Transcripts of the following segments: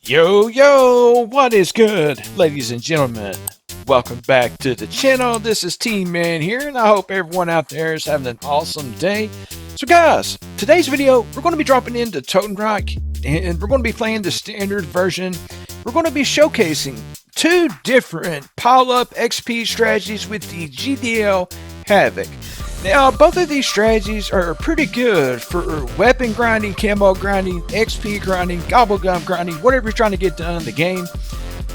Yo, what is good, ladies and gentlemen? Welcome back to the channel. This is Team Man here, and I hope everyone out there is having an awesome day. So, guys, today's video, we're going to be dropping into Totenreich, and we're going to be playing the standard version. We're going to be showcasing two different pile-up XP strategies with the GDL HAVOC. Now, both of these strategies are pretty good for weapon grinding, camo grinding, XP grinding, gobblegum grinding, whatever you're trying to get done in the game.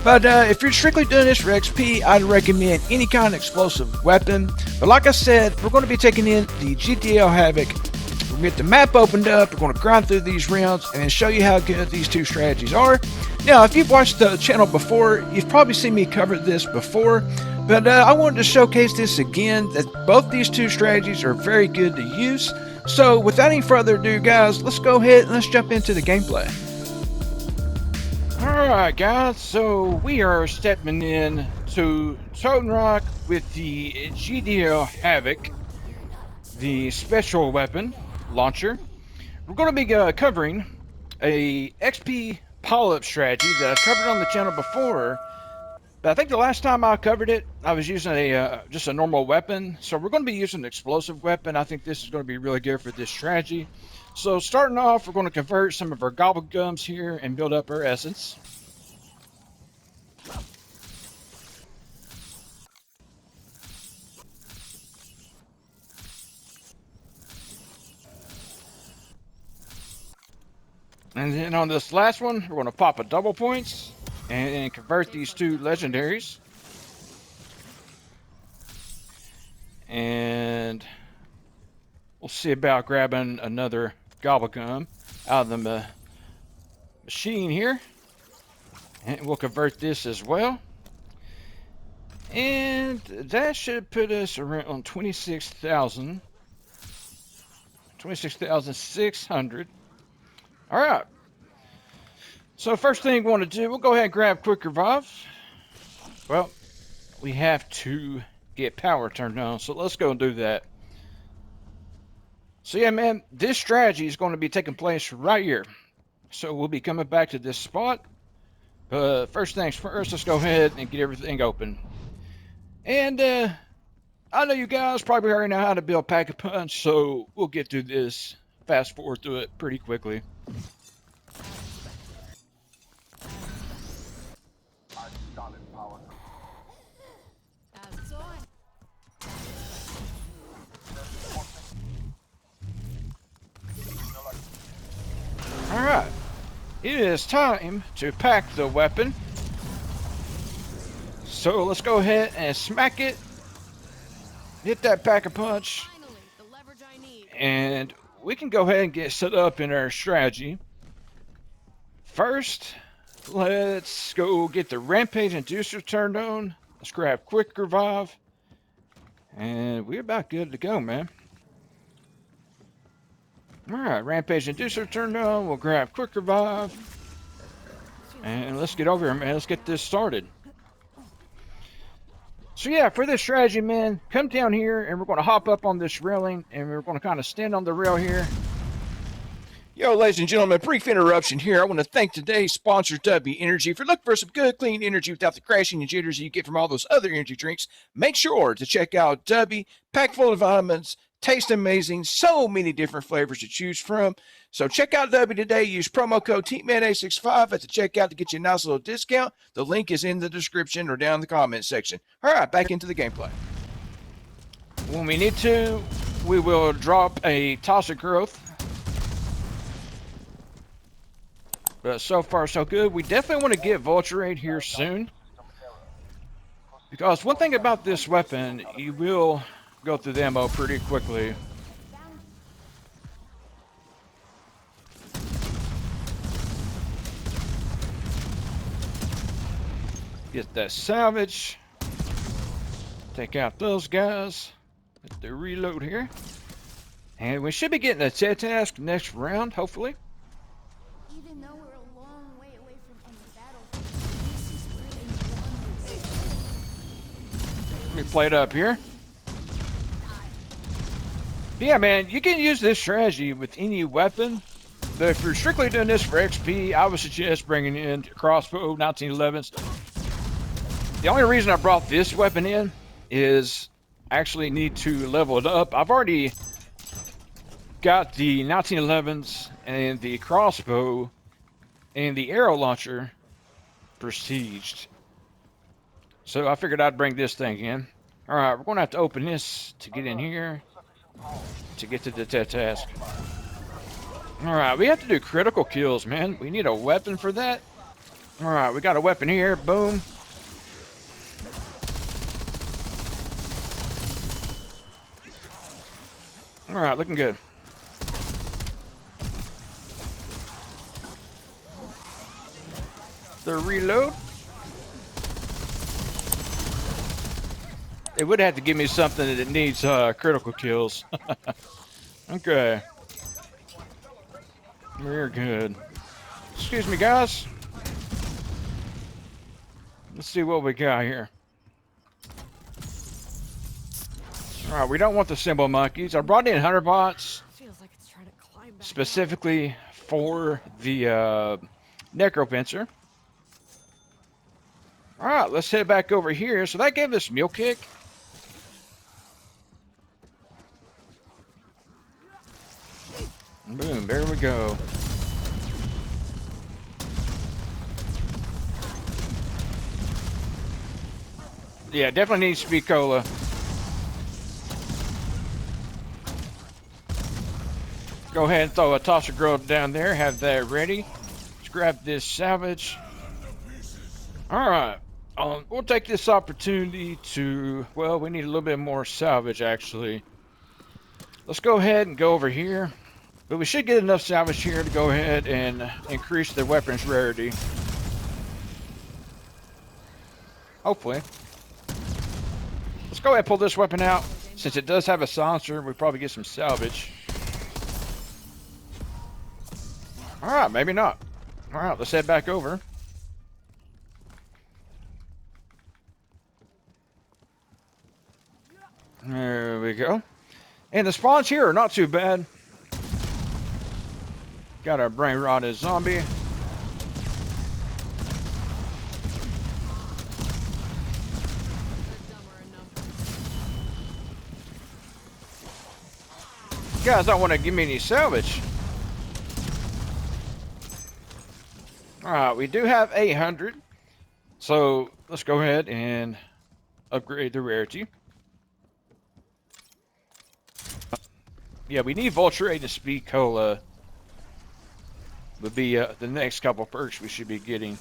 But if you're strictly doing this for XP, I'd recommend any kind of explosive weapon. But like I said, we're going to be taking in the GDL HAVOC. We're going to get the map opened up, we're going to grind through these rounds, and then show you how good these two strategies are. Now, if you've watched the channel before, you've probably seen me cover this before. But I wanted to showcase this again, that both these two strategies are very good to use. So without any further ado, guys, let's go ahead and let's jump into the gameplay. Alright guys, so we are stepping in to Totenreich with the GDL HAVOC, the special weapon launcher. We're going to be covering a XP pile-up strategy that I've covered on the channel before. But I think the last time I covered it, I was using just a normal weapon. So we're going to be using an explosive weapon. I think this is going to be really good for this strategy. So starting off, we're going to convert some of our gobblegums here and build up our essence. And then on this last one, we're going to pop a double points and convert these two legendaries. And we'll see about grabbing another gobblegum out of the machine here. And we'll convert this as well. And that should put us around 26,600. All right. So first thing we want to do, we'll go ahead and grab quick revive. Well, we have to get power turned on, so let's go and do that. So yeah, man, this strategy is going to be taking place right here. So we'll be coming back to this spot. But first things first, let's go ahead and get everything open. And I know you guys probably already know how to build Pack-a-Punch, so we'll get through this, fast forward through it pretty quickly. Alright, it is time to pack the weapon. So let's go ahead and smack it. Hit that Pack-a-Punch. And we can go ahead and get set up in our strategy. First, let's go get the Rampage Inducer turned on. Let's grab quick revive. And we're about good to go, man. Alright, Rampage Inducer turned on. We'll grab quick revive. And let's get over here, man. Let's get this started. So yeah, for this strategy, man, come down here and we're going to hop up on this railing and we're going to kind of stand on the rail here. Yo, ladies and gentlemen, brief interruption here. I want to thank today's sponsor, W Energy. If you're looking for some good, clean energy without the crashing and jitters you get from all those other energy drinks, make sure to check out W, packed full of vitamins. Taste amazing, so many different flavors to choose from. So check out W today. Use promo code TeamMan865 at the checkout to get you a nice little discount. The link is in the description or down in the comment section. All right, back into the gameplay. When we need to, we will drop a Toxic Growth. But so far, so good. We definitely want to get Vulturate here soon. Because one thing about this weapon, you will go through the ammo pretty quickly. Get that salvage. Take out those guys. Let the reload here. And we should be getting a task next round, hopefully. Even though we're a long way away from any battle, Let me play it up here. Yeah, man, you can use this strategy with any weapon. But if you're strictly doing this for XP, I would suggest bringing in crossbow 1911s. The only reason I brought this weapon in is I actually need to level it up. I've already got the 1911s and the crossbow and the arrow launcher prestiged. So I figured I'd bring this thing in. Alright, we're going to have to open this to get in here to get to the task. Alright, we have to do critical kills, man. We need a weapon for that. Alright, we got a weapon here. Boom. Alright, looking good. The reload. It would have to give me something that needs critical kills. Okay. We're good. Excuse me, guys. Let's see what we got here. Alright, we don't want the symbol monkeys. I brought in hunter bots Feels like it's trying to climb back. specifically for the necropincer. Alright, let's head back over here. So that gave us mule kick. Boom, there we go. Yeah, definitely needs speed cola. Go ahead and throw a tosser grill down there. Have that ready. Let's grab this salvage. Alright. We'll take this opportunity to... Well, we need a little bit more salvage, actually. Let's go ahead and go over here. But we should get enough salvage here to go ahead and increase the weapon's rarity. Hopefully. Let's go ahead and pull this weapon out. Since it does have a silencer, we probably get some salvage. Alright, maybe not. Alright, let's head back over. There we go. And the spawns here are not too bad. Got our brain rotted zombie. You guys don't want to give me any salvage. Alright, we do have 800. So let's go ahead and upgrade the rarity. Yeah, we need Vulture and Speed Cola. Would be the next couple perks we should be getting.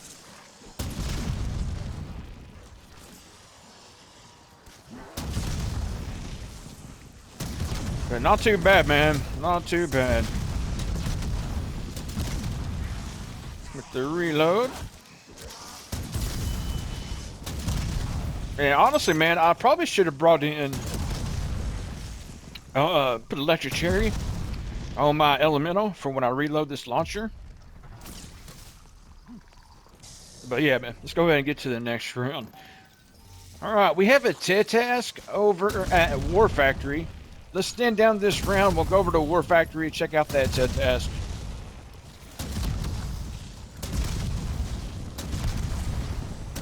But not too bad, man. Not too bad. With the reload. And honestly, man, I probably should have brought in put electric cherry on my elemental for when I reload this launcher. But yeah, man, let's go ahead and get to the next round. Alright, we have a task over at War Factory. Let's stand down this round. We'll go over to War Factory, check out that task.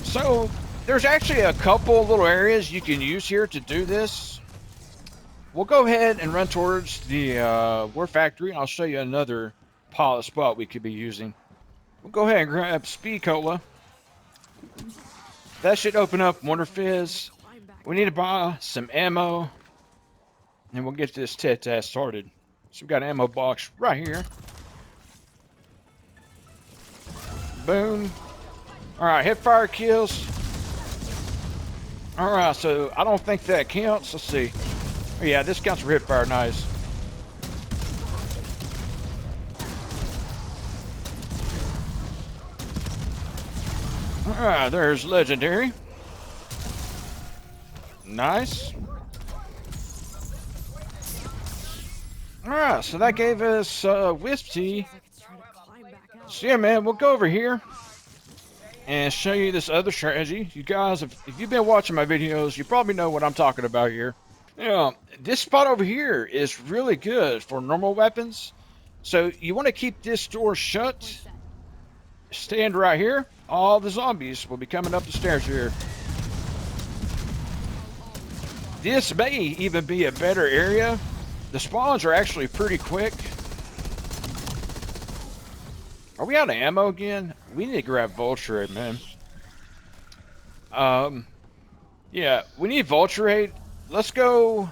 So, there's actually a couple little areas you can use here to do this. We'll go ahead and run towards the War Factory, and I'll show you another pilot spot we could be using. We'll go ahead and grab Speed Cola. That should open up Wonder Fizz. We need to buy some ammo, and we'll get this task started. So we've got an ammo box right here. Boom. Alright, hip fire kills. Alright, so I don't think that counts. Let's see. Oh, yeah, this counts for hip fire. Nice. Alright, there's legendary. Nice. Alright, so that gave us Wisp Tea. So yeah, man, we'll go over here and show you this other strategy. You guys, if you've been watching my videos, you probably know what I'm talking about here. You know, this spot over here is really good for normal weapons. So you want to keep this door shut. Stand right here. All the zombies will be coming up the stairs here. This may even be a better area. The spawns are actually pretty quick. Are we out of ammo again? We need to grab Vulture, man. Yeah, we need Vulture. Let's go.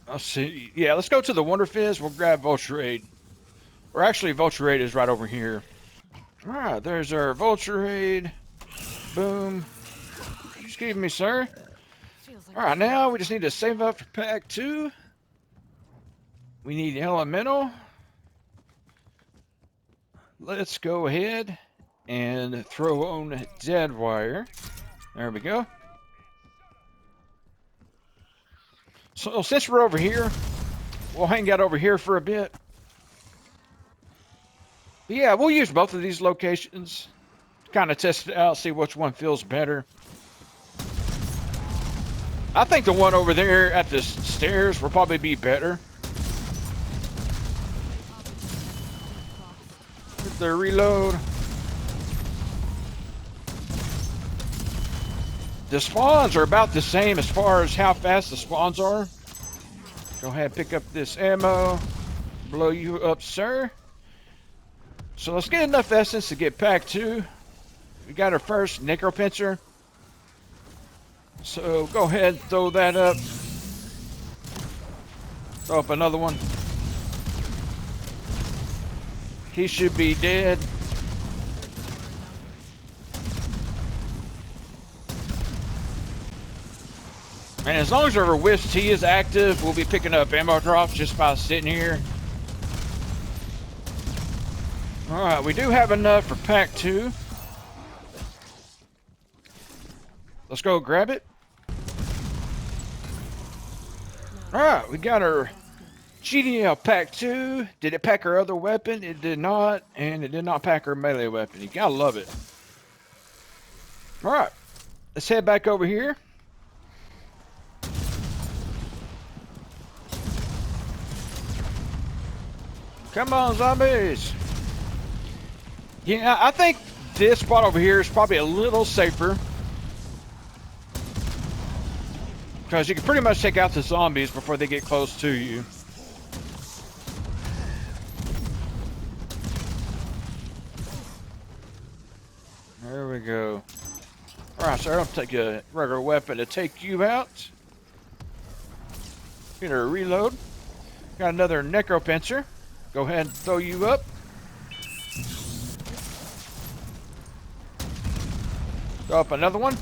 Let's see. Yeah, let's go to the Wonder Fizz. We'll grab Vulture. Or actually, Vulture is right over here. All right, there's our Vulture. Boom. Excuse me, sir. All right, now we just need to save up for pack 2. We need Elemental. Let's go ahead and throw on Dead Wire. There we go. So since we're over here, we'll hang out over here for a bit. But yeah, we'll use both of these locations. Kind of test it out, see which one feels better. I think the one over there at the stairs will probably be better. Hit the reload. The spawns are about the same as far as how fast the spawns are. Go ahead and pick up this ammo. Blow you up, sir. So let's get enough essence to get pack 2. We got our first Necro Pincer. So go ahead and throw that up. Throw up another one. He should be dead. And as long as our Wisp T is active, we'll be picking up ammo drops just by sitting here. Alright, we do have enough for pack 2. Let's go grab it. Alright, we got our GDL pack 2. Did it pack our other weapon? It did not. And it did not pack our melee weapon. You gotta love it. Alright, let's head back over here. Come on, zombies. Yeah, I think this spot over here is probably a little safer. Because you can pretty much take out the zombies before they get close to you. There we go. Alright, sir, I'll take a regular weapon to take you out. Get a reload. Got another Necro Pincer. Go ahead and throw you up. Throw up another one.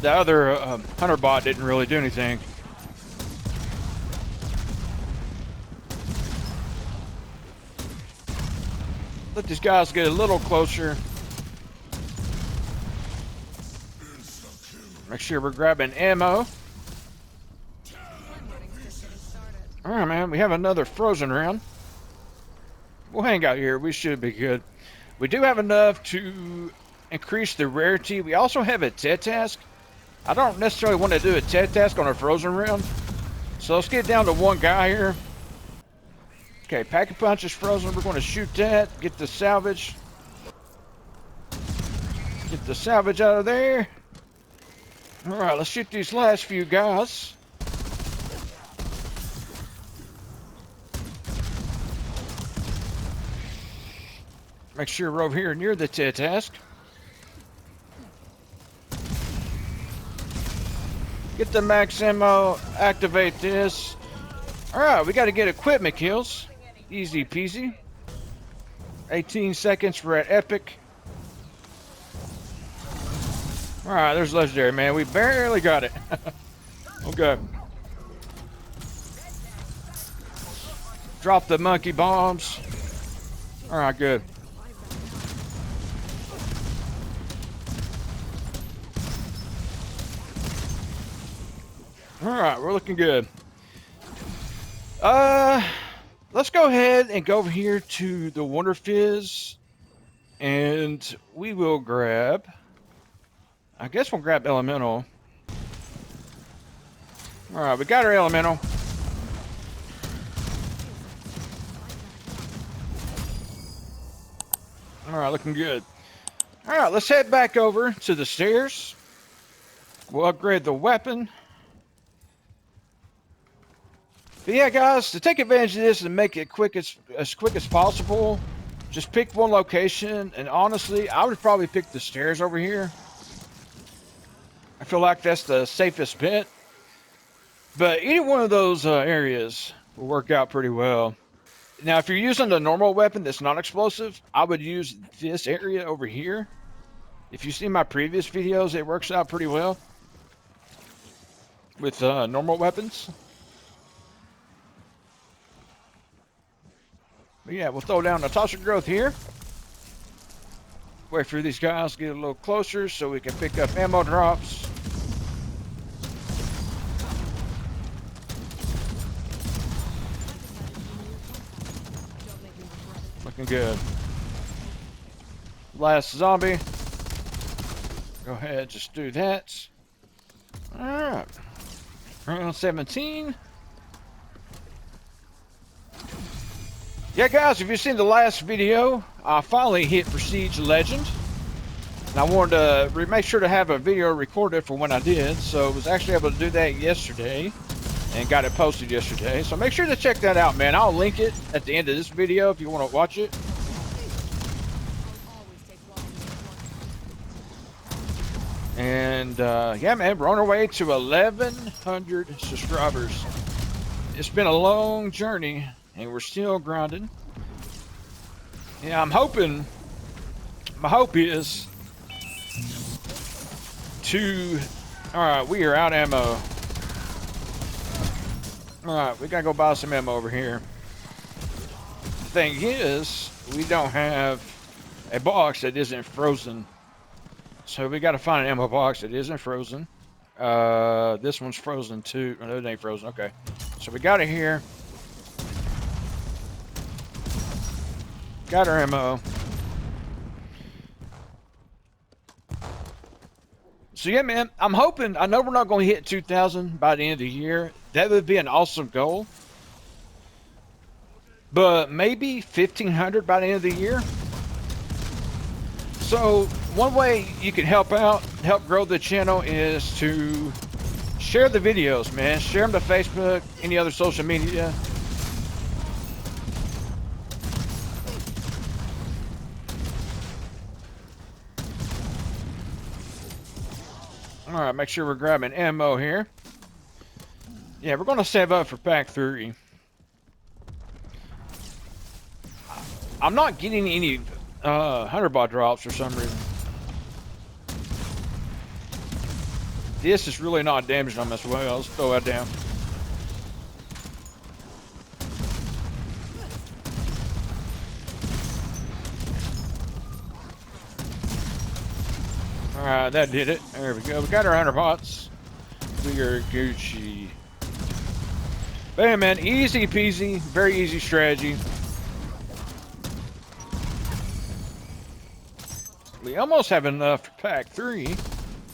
The other hunter bot didn't really do anything. Let these guys get a little closer. Make sure we're grabbing ammo. Alright, man, we have another frozen round. We'll hang out here. We should be good. We do have enough to increase the rarity. We also have a TED task. I don't necessarily want to do a TED task on a frozen round. So let's get down to one guy here. Okay, Pack-a-Punch is frozen. We're going to shoot that. Get the salvage. Get the salvage out of there. Alright, let's shoot these last few guys. Make sure we're over here near the TED task. Get the max ammo, activate this. Alright, we got to get equipment kills. Easy peasy. 18 seconds, we're at epic. Alright, there's legendary, man. We barely got it. Okay. Drop the monkey bombs. Alright, good. Alright, we're looking good. Let's go ahead and go over here to the Wonder Fizz. And we will grab I guess we'll grab elemental. Alright, we got our elemental. Alright, looking good. Alright, let's head back over to the stairs. We'll upgrade the weapon. But yeah, guys, to take advantage of this and make it quick as quick as possible, just pick one location. And honestly, I would probably pick the stairs over here. I feel like that's the safest bet. But any one of those areas will work out pretty well. Now, if you're using the normal weapon that's not explosive, I would use this area over here. If you see my previous videos, it works out pretty well with normal weapons. But yeah, we'll throw down the toxic growth here. Wait for these guys to get a little closer so we can pick up ammo drops. Looking good. Last zombie. Go ahead, just do that. Alright. Round 17. Yeah, guys, if you've seen the last video, I finally hit Prestige Legend. And I wanted to make sure to have a video recorded for when I did. So I was actually able to do that yesterday. And got it posted yesterday. So make sure to check that out, man. I'll link it at the end of this video if you want to watch it. And yeah, man, we're on our way to 1,100 subscribers. It's been a long journey, and we're still grinding. Yeah, I'm hoping, my hope is to, alright, we are out of ammo. Alright, we gotta go buy some ammo over here. The thing is, we don't have a box that isn't frozen. So we gotta find an ammo box that isn't frozen. This one's frozen too. No, it ain't frozen. Okay. So we got it here. Got our ammo. So yeah, man, I'm hoping, I know we're not going to hit 2,000 by the end of the year. That would be an awesome goal. But maybe 1,500 by the end of the year. So one way you can help out, help grow the channel, is to share the videos, man. Share them to Facebook, any other social media. Alright, make sure we're grabbing ammo here. Yeah, we're going to save up for pack 3. I'm not getting any 100 drops for some reason. This is really not damaging them as well. Let's throw that down. Alright, that did it. There we go. We got our 100 pots. We are Gucci. But yeah, man, easy peasy. Very easy strategy. We almost have enough for pack 3.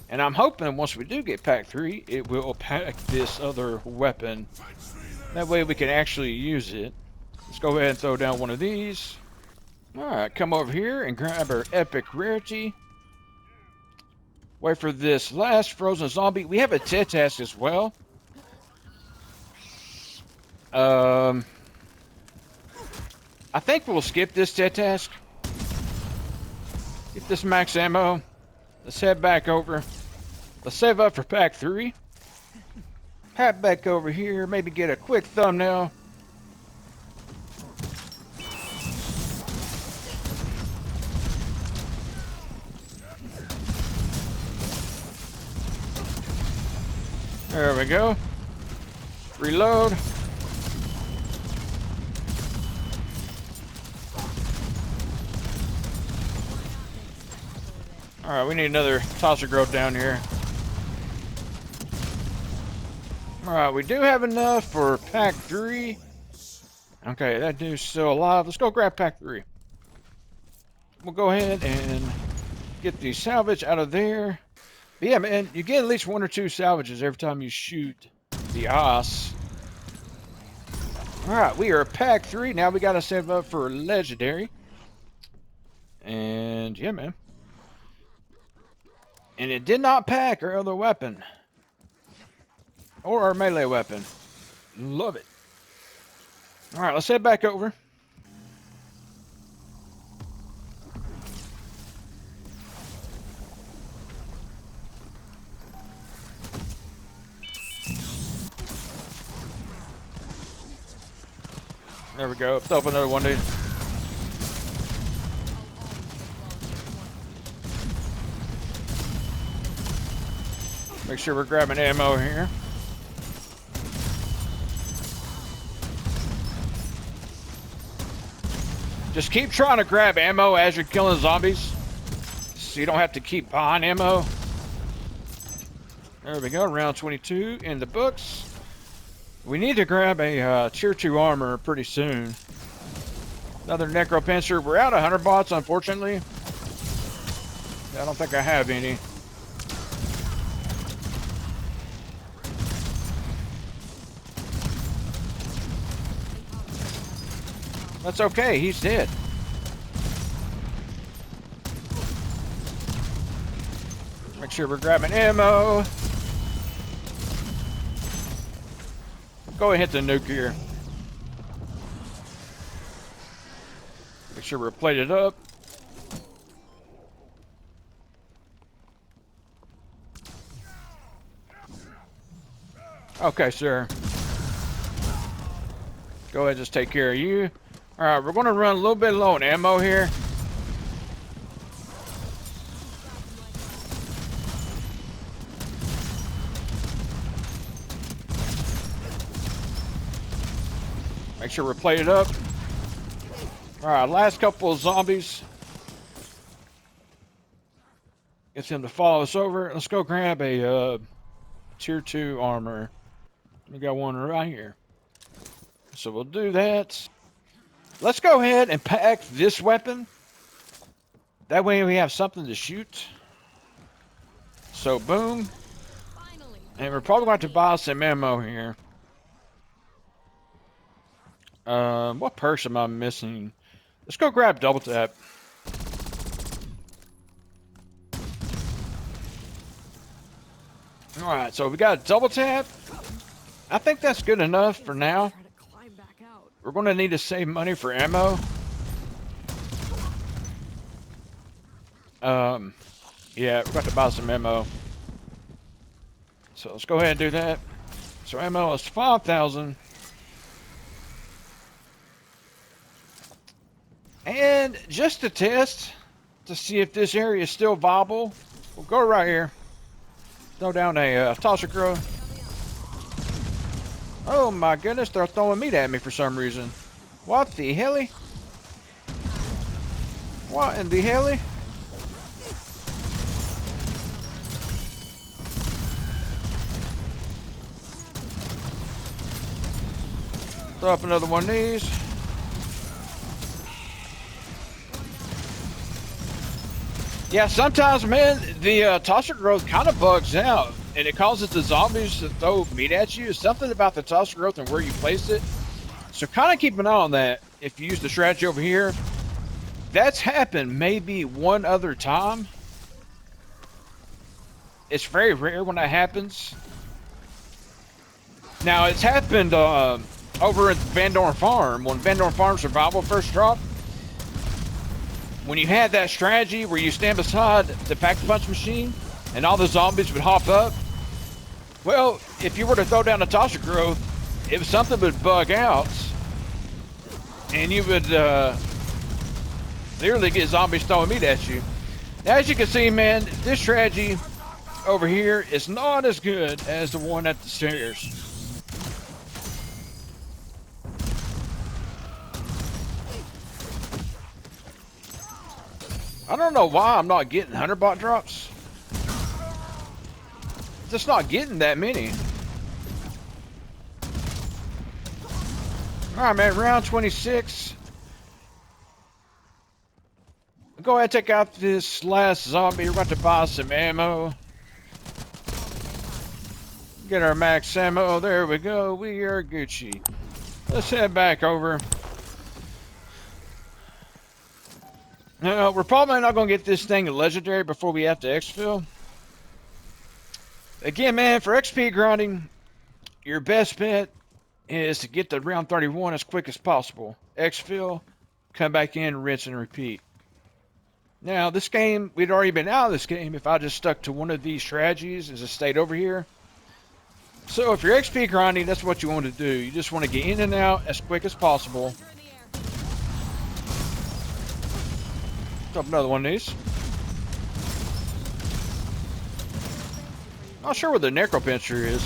And I'm hoping once we do get pack 3, it will pack this other weapon. That way we can actually use it. Let's go ahead and throw down one of these. Alright, come over here and grab our epic rarity. Wait for this last frozen zombie. We have a TED task as well. I think we'll skip this TED task. Get this max ammo. Let's head back over. Let's save up for pack 3. Head back over here. Maybe get a quick thumbnail. There we go. Reload. Alright, we need another tosser growth down here. Alright, we do have enough for pack 3. Okay, that dude's still alive. Let's go grab pack 3. We'll go ahead and get the salvage out of there. But yeah, man, you get at least 1 or 2 salvages every time you shoot the Os. Alright, we are pack 3. Now we gotta save up for legendary. And yeah, man. And it did not pack our other weapon. Or our melee weapon. Love it. Alright, let's head back over. There we go. Let's open another one, dude. Make sure we're grabbing ammo here. Just keep trying to grab ammo as you're killing zombies, so you don't have to keep buying ammo. There we go, round 22 in the books. We need to grab a tier 2 armor pretty soon. Another necro pincer. We're out of 100 bots, unfortunately. I don't think I have any. That's okay, he's dead. Make sure we're grabbing ammo. Go ahead and hit the nuke here. Make sure we're plated up. Okay, sir. Go ahead and just take care of you. Alright, we're going to run a little bit low on ammo here. Make sure we're plated up. Alright, last couple of zombies. Get them to follow us over. Let's go grab a tier 2 armor. We got one right here. So we'll do that. Let's go ahead and pack this weapon. That way we have something to shoot. So boom. And we're probably going to buy some ammo here. What perks am I missing? Let's go grab double tap. Alright, so we got double tap. I think that's good enough for now. We're going to need to save money for ammo. Yeah, we're about to buy some ammo. So let's go ahead and do that. So ammo is 5,000. And just to test, to see if this area is still viable, we'll go right here. Throw down a tosser crow. Oh my goodness, they're throwing meat at me for some reason. What the helly? What in the helly? Throw up another one of these. Yeah, sometimes, man, the tosser growth kind of bugs out, and it causes the zombies to throw meat at you. It's something about the tosser growth and where you place it. So kind of keep an eye on that. If you use the strategy over here, that's happened maybe one other time. It's very rare when that happens. Now, it's happened over at Van Dorn Farm, when Van Dorn Farm Survival first dropped. When you had that strategy where you stand beside the pack-a-punch machine and all the zombies would hop up, well, if you were to throw down a tosser growth, if something would bug out, and you would literally get zombies throwing meat at you. Now, as you can see, man, this strategy over here is not as good as the one at the stairs. I don't know why I'm not getting 100 bot drops. Just not getting that many. Alright, man, round 26. Go ahead and take out this last zombie. We're about to buy some ammo. Get our max ammo. There we go. We are Gucci. Let's head back over. Now, we're probably not going to get this thing legendary before we have to exfil. Again, man, for XP grinding, your best bet is to get to round 31 as quick as possible. Exfil, come back in, rinse and repeat. Now, this game, we'd already been out of this game if I just stuck to one of these strategies as I stayed over here. So if you're XP grinding, that's what you want to do. You just want to get in and out as quick as possible. Drop another one of these. Not sure where the necropincher is.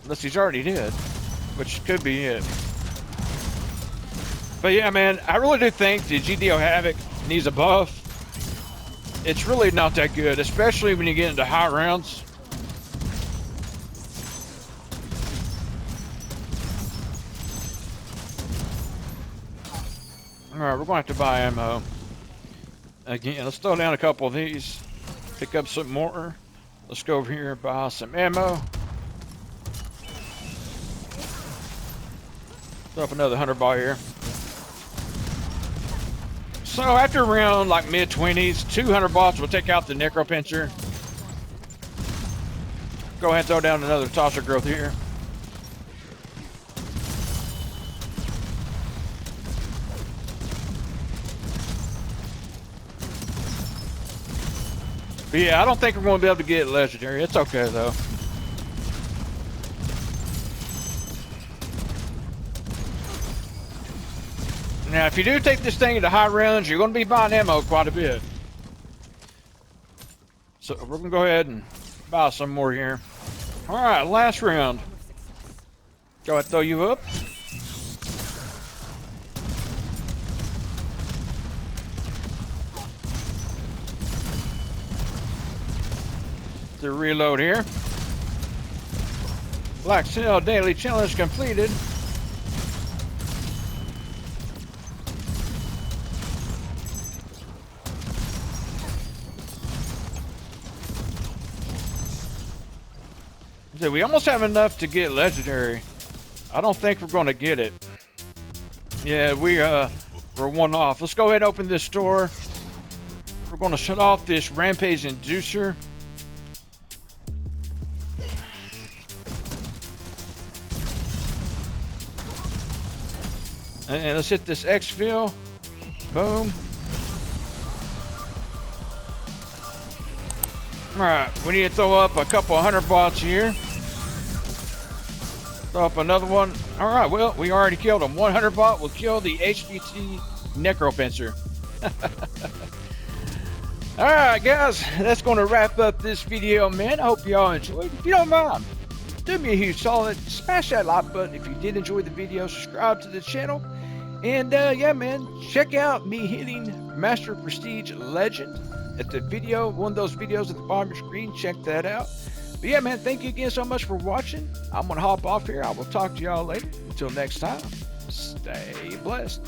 Unless he's already dead, which could be it. But yeah, man, I really do think the GDL HAVOC needs a buff. It's really not that good, especially when you get into high rounds. Alright, we're going to have to buy ammo. Again, let's throw down a couple of these. Pick up some more. Let's go over here and buy some ammo. Throw up another 100 ball here. So after around like mid-20s, 200 bots will take out the necropincher. Go ahead and throw down another tosser growth here. But yeah, I don't think we're going to be able to get legendary. It's okay though. Now, if you do take this thing into high rounds, you're going to be buying ammo quite a bit. So we're going to go ahead and buy some more here. All right, last round. Go ahead and throw you up. The reload here. Black Cell daily challenge completed. So we almost have enough to get legendary. I don't think we're going to get it. Yeah, we're one off. Let's go ahead and open this door. We're going to shut off this rampage inducer. And let's hit this exfil. Boom. Alright, we need to throw up a couple 100 bots here. Throw up another one. Alright, well, we already killed him. 100 bot will kill the HVT necropincher. Alright, guys, that's going to wrap up this video, man. I hope y'all enjoyed. If you don't mind, do me a huge solid. Smash that like button if you did enjoy the video. Subscribe to the channel. And yeah, man, check out me hitting Master Prestige Legend at the video, one of those videos at the bottom of your screen. Check that out. But yeah, man, thank you again so much for watching. I'm going to hop off here. I will talk to y'all later. Until next time, stay blessed.